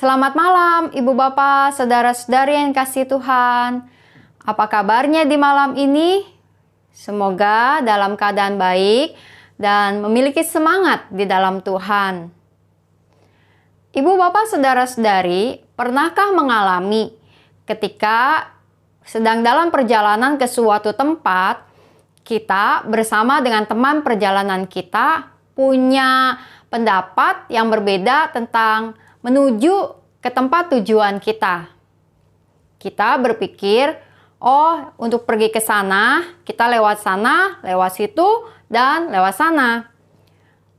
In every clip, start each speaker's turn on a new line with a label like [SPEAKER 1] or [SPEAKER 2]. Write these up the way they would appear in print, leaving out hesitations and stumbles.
[SPEAKER 1] Selamat malam, Ibu Bapak, saudara-saudari yang kasih Tuhan. Apa kabarnya di malam ini? Semoga dalam keadaan baik dan memiliki semangat di dalam Tuhan. Ibu Bapak, saudara-saudari, pernahkah mengalami ketika sedang dalam perjalanan ke suatu tempat, kita bersama dengan teman perjalanan kita punya pendapat yang berbeda tentang menuju ke tempat tujuan kita. Kita berpikir, untuk pergi ke sana, kita lewat sana, lewat situ, dan lewat sana.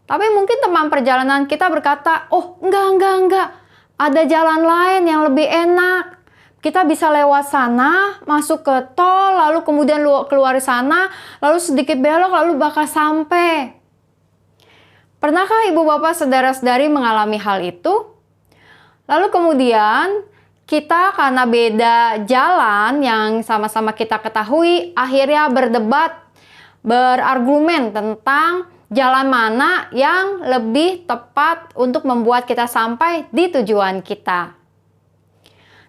[SPEAKER 1] Tapi mungkin teman perjalanan kita berkata, enggak. Ada jalan lain yang lebih enak. Kita bisa lewat sana, masuk ke tol, lalu kemudian keluar sana, lalu sedikit belok, lalu bakal sampai. Pernahkah Ibu Bapak saudara-saudari mengalami hal itu? Lalu kemudian kita karena beda jalan yang sama-sama kita ketahui, akhirnya berdebat, berargumen tentang jalan mana yang lebih tepat untuk membuat kita sampai di tujuan kita.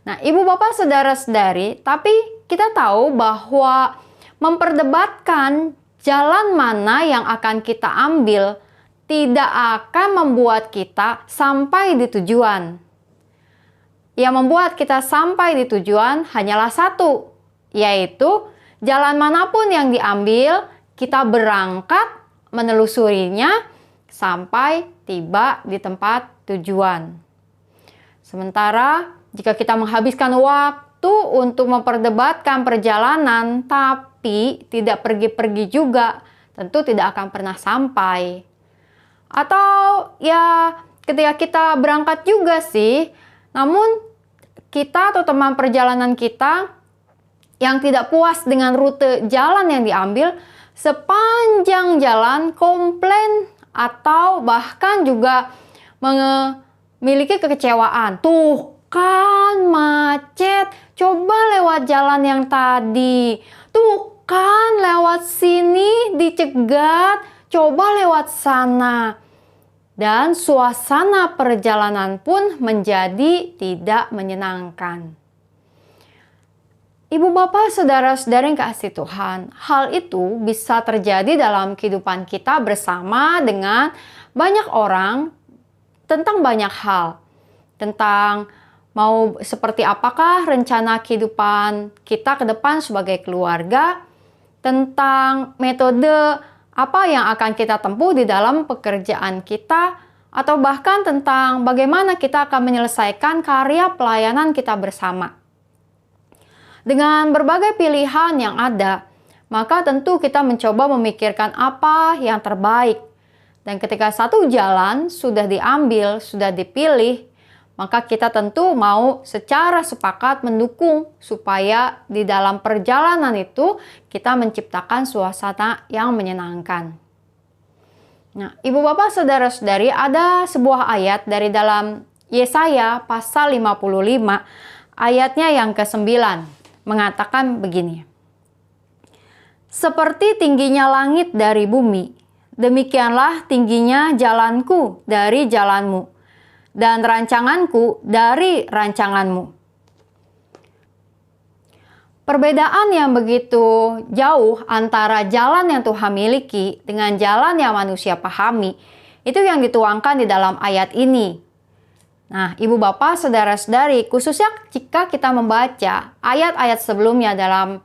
[SPEAKER 1] Nah, Ibu Bapak saudara-saudari, tapi kita tahu bahwa memperdebatkan jalan mana yang akan kita ambil tidak akan membuat kita sampai di tujuan. Yang membuat kita sampai di tujuan hanyalah satu, yaitu jalan manapun yang diambil, kita berangkat menelusurinya sampai tiba di tempat tujuan. Sementara jika kita menghabiskan waktu untuk memperdebatkan perjalanan tapi tidak pergi-pergi juga, tentu tidak akan pernah sampai. Atau ya ketika kita berangkat juga sih, namun kita atau teman perjalanan kita yang tidak puas dengan rute jalan yang diambil, sepanjang jalan komplain atau bahkan juga memiliki kekecewaan. Tuh kan macet, coba lewat jalan yang tadi. Tuh kan lewat sini dicegat, coba lewat sana. Dan suasana perjalanan pun menjadi tidak menyenangkan. Ibu Bapak, saudara-saudari yang kasih Tuhan, hal itu bisa terjadi dalam kehidupan kita bersama dengan banyak orang tentang banyak hal. Tentang mau seperti apakah rencana kehidupan kita ke depan sebagai keluarga, tentang metode apa yang akan kita tempuh di dalam pekerjaan kita, atau bahkan tentang bagaimana kita akan menyelesaikan karya pelayanan kita bersama. Dengan berbagai pilihan yang ada, maka tentu kita mencoba memikirkan apa yang terbaik. Dan ketika satu jalan sudah diambil, sudah dipilih, maka kita tentu mau secara sepakat mendukung supaya di dalam perjalanan itu kita menciptakan suasana yang menyenangkan. Nah, Ibu Bapak saudara-saudari, ada sebuah ayat dari dalam Yesaya pasal 55 ayatnya yang ke-9 mengatakan begini. Seperti tingginya langit dari bumi, demikianlah tingginya jalanku dari jalanmu, dan rancanganku dari rancanganmu. Perbedaan yang begitu jauh antara jalan yang Tuhan miliki dengan jalan yang manusia pahami, itu yang dituangkan di dalam ayat ini. Nah, Ibu Bapak, saudara-saudari, khususnya jika kita membaca ayat-ayat sebelumnya dalam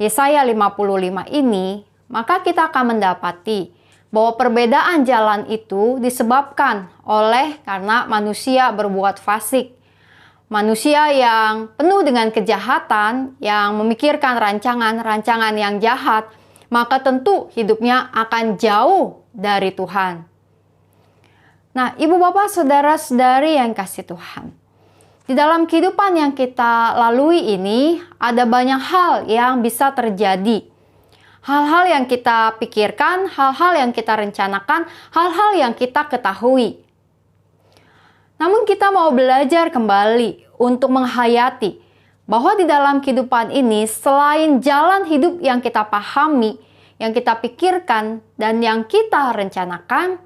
[SPEAKER 1] Yesaya 55 ini, maka kita akan mendapati bahwa perbedaan jalan itu disebabkan karena manusia berbuat fasik. Manusia yang penuh dengan kejahatan, yang memikirkan rancangan-rancangan yang jahat, maka tentu hidupnya akan jauh dari Tuhan. Nah, Ibu Bapak saudara-saudari yang kasih Tuhan, di dalam kehidupan yang kita lalui ini ada banyak hal yang bisa terjadi. Hal-hal yang kita pikirkan, hal-hal yang kita rencanakan, hal-hal yang kita ketahui. Namun kita mau belajar kembali untuk menghayati bahwa di dalam kehidupan ini selain jalan hidup yang kita pahami, yang kita pikirkan, dan yang kita rencanakan,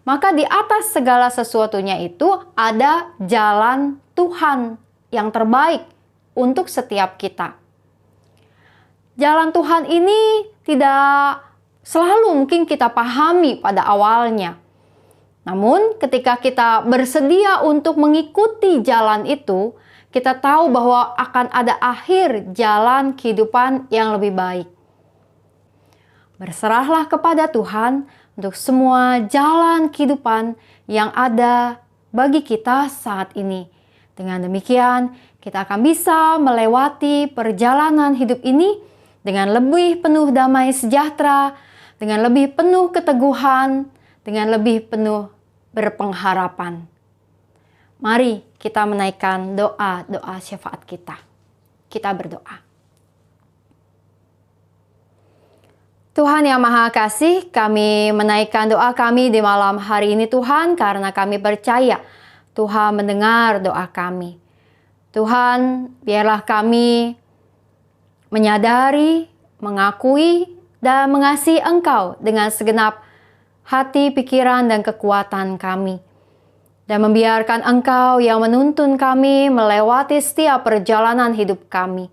[SPEAKER 1] maka di atas segala sesuatunya itu ada jalan Tuhan yang terbaik untuk setiap kita. Jalan Tuhan ini tidak selalu mungkin kita pahami pada awalnya. Namun ketika kita bersedia untuk mengikuti jalan itu, kita tahu bahwa akan ada akhir jalan kehidupan yang lebih baik. Berserahlah kepada Tuhan untuk semua jalan kehidupan yang ada bagi kita saat ini. Dengan demikian, kita akan bisa melewati perjalanan hidup ini dengan lebih penuh damai sejahtera, dengan lebih penuh keteguhan, dengan lebih penuh berpengharapan. Mari kita menaikkan doa-doa syafaat kita. Kita berdoa. Tuhan yang Maha Kasih, kami menaikkan doa kami di malam hari ini Tuhan, karena kami percaya Tuhan mendengar doa kami. Tuhan, biarlah kami menyadari, mengakui, dan mengasihi Engkau dengan segenap hati, pikiran, dan kekuatan kami. Dan membiarkan Engkau yang menuntun kami melewati setiap perjalanan hidup kami.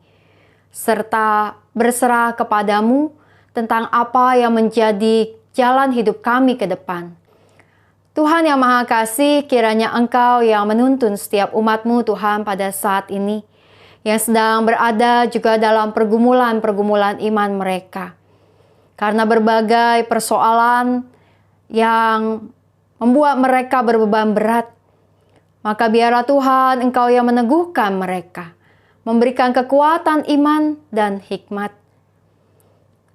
[SPEAKER 1] Serta berserah kepadamu tentang apa yang menjadi jalan hidup kami ke depan. Tuhan yang Maha Kasih, kiranya Engkau yang menuntun setiap umat-Mu Tuhan pada saat ini, yang sedang berada juga dalam pergumulan-pergumulan iman mereka. Karena berbagai persoalan yang membuat mereka berbeban berat, maka biarlah Tuhan Engkau yang meneguhkan mereka, memberikan kekuatan iman dan hikmat.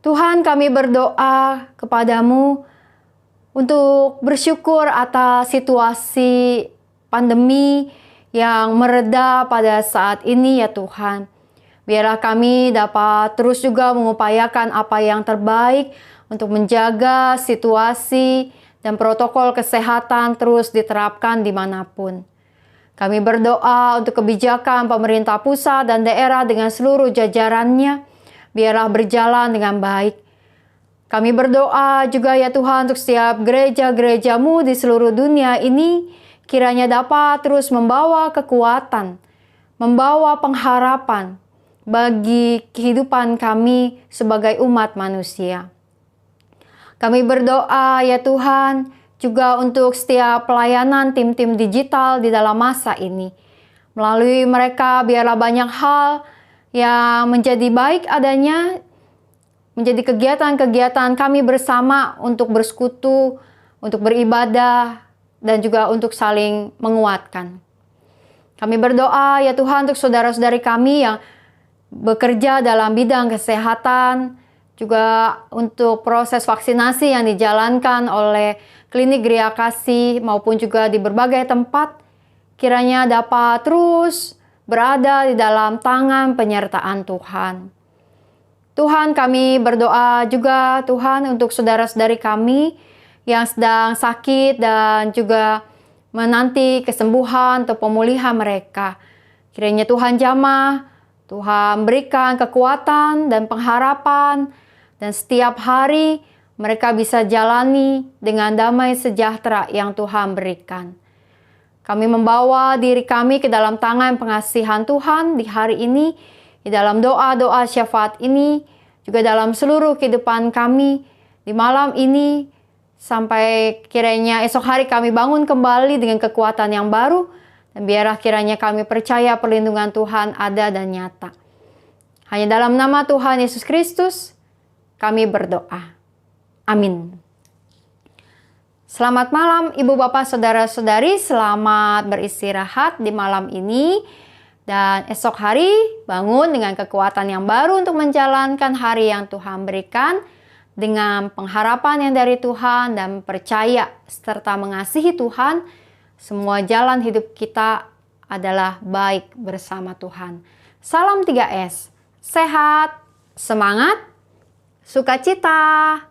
[SPEAKER 1] Tuhan, kami berdoa kepadamu untuk bersyukur atas situasi pandemi yang mereda pada saat ini ya Tuhan. Biarlah kami dapat terus juga mengupayakan apa yang terbaik untuk menjaga situasi dan protokol kesehatan terus diterapkan dimanapun. Kami berdoa untuk kebijakan pemerintah pusat dan daerah dengan seluruh jajarannya, biarlah berjalan dengan baik. Kami berdoa juga ya Tuhan untuk setiap gereja-gereja-Mu di seluruh dunia ini, kiranya dapat terus membawa kekuatan, membawa pengharapan bagi kehidupan kami sebagai umat manusia. Kami berdoa ya Tuhan juga untuk setiap pelayanan tim-tim digital di dalam masa ini. Melalui mereka biarlah banyak hal yang menjadi baik adanya, menjadi kegiatan-kegiatan kami bersama untuk bersekutu, untuk beribadah, dan juga untuk saling menguatkan. Kami berdoa ya Tuhan untuk saudara-saudari kami yang bekerja dalam bidang kesehatan, juga untuk proses vaksinasi yang dijalankan oleh klinik Gria Kasih maupun juga di berbagai tempat, kiranya dapat terus berada di dalam tangan penyertaan Tuhan. Tuhan, kami berdoa juga Tuhan untuk saudara-saudari kami yang sedang sakit dan juga menanti kesembuhan atau pemulihan mereka. Kiranya Tuhan jamah, Tuhan berikan kekuatan dan pengharapan, dan setiap hari mereka bisa jalani dengan damai sejahtera yang Tuhan berikan. Kami membawa diri kami ke dalam tangan pengasihan Tuhan di hari ini, di dalam doa-doa syafaat ini, juga dalam seluruh kehidupan kami di malam ini, sampai kiranya esok hari kami bangun kembali dengan kekuatan yang baru, dan biarlah kiranya kami percaya perlindungan Tuhan ada dan nyata. Hanya dalam nama Tuhan Yesus Kristus, kami berdoa. Amin. Selamat malam Ibu Bapak Saudara-saudari, selamat beristirahat di malam ini. Dan esok hari bangun dengan kekuatan yang baru untuk menjalankan hari yang Tuhan berikan, dengan pengharapan yang dari Tuhan dan percaya serta mengasihi Tuhan. Semua jalan hidup kita adalah baik bersama Tuhan. Salam 3S, sehat, semangat, sukacita.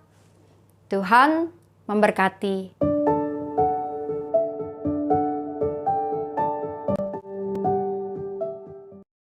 [SPEAKER 1] Tuhan memberkati.